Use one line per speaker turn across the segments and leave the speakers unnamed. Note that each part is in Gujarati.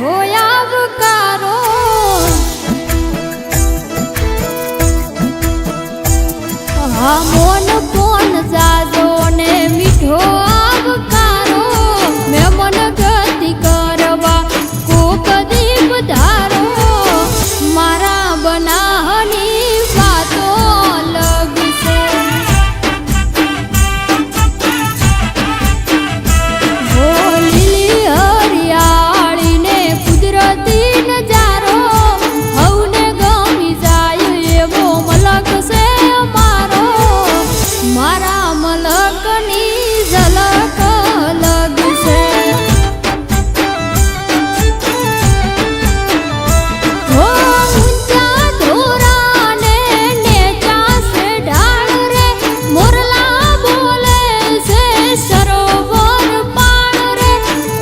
મીઠો આવકારો હા મોન કોણ જાજો ને મીઠો આવકારો મેં મન ગતિ કરવા કોક દીપ ધારો મારા બનાહની વાતો અલગ છે હો લીલી હરિયાળી ને કુદરતી નજારો હવને ગમી જાય એવો મલક છે અમારો મારા મલકની ઝલક અલગ છે હો ઊંચા ધોરા ને નેચા સે ઢાળ રે મોરલા બોલે છે સરોવર પાણ રે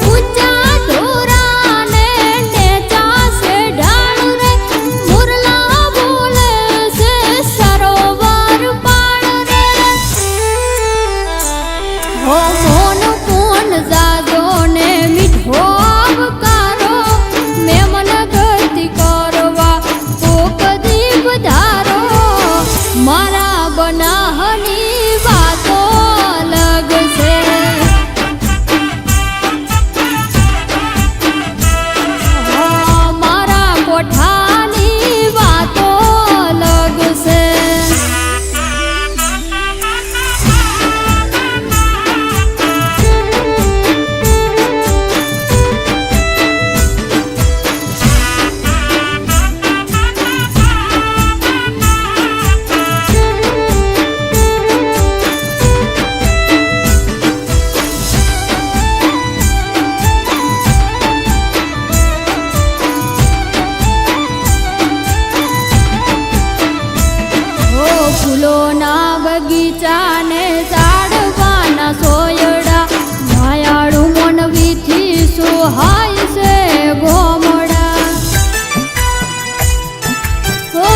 ઊંચા ધોરા ને નેચા સે ઢાળ રે મોરલા બોલે છે સરોવર પાણ રે હો મોન કોણ જાજો ને મીઠો આવકારો મેં મન ગતિ કરવા કોક દીપ ધારો મારા બનાહની વાતો અલગ છે હા મારા કોઠાની વાતો અલગ છે હો ફૂલોના બગીચા ને ઝાડવાના સોયડા માયાળું મન વીથી સોહાય છે ગોમડા હો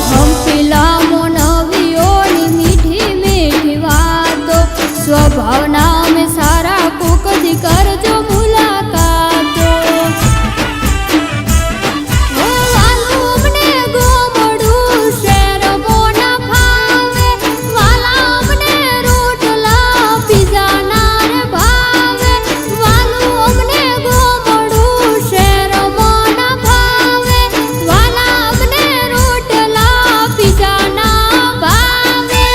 સંપીલા મન વિયોની મીઠી મીઠી વાતો સ્વભાવના મેં સારા કોક દી કરજો મુલાકાતો હો વાલું અમને ગોમડું શેર મોના ફાવે વાલા અમને રોટલા પીઝાના રે ભાવે વાલું અમને ગોમડું શેર મોના ફાવે વાલા અમને રોટલા પીઝાના ભાવે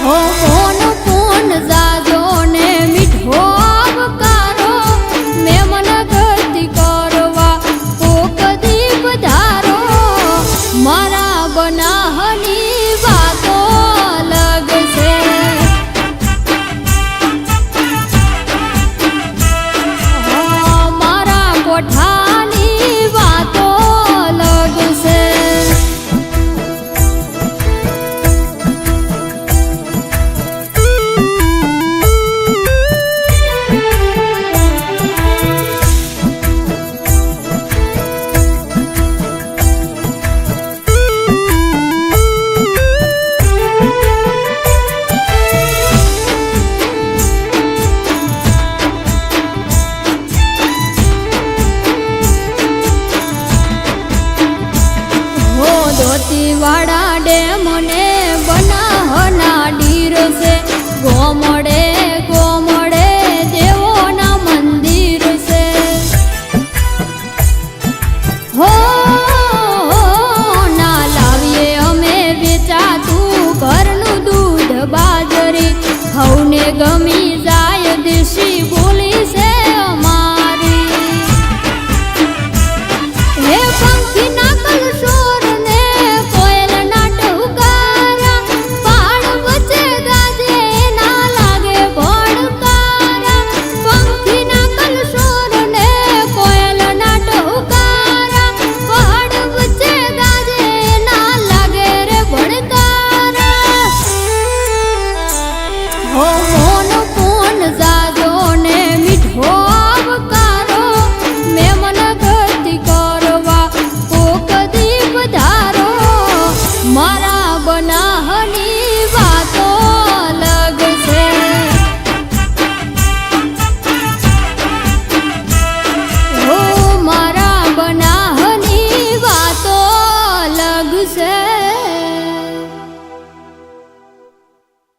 હો કોણ કોણ જાજો ને મીઠો આવકારો મેં મન ગતિ કરવા કોક દીપ ધારો મારા બનાહની વાતો અલગ છે હા મારા કોઠાની વાતો અલગ છે હો ધોતીવાડા ડેમ ને બનાહના ડીર છે ગોમડે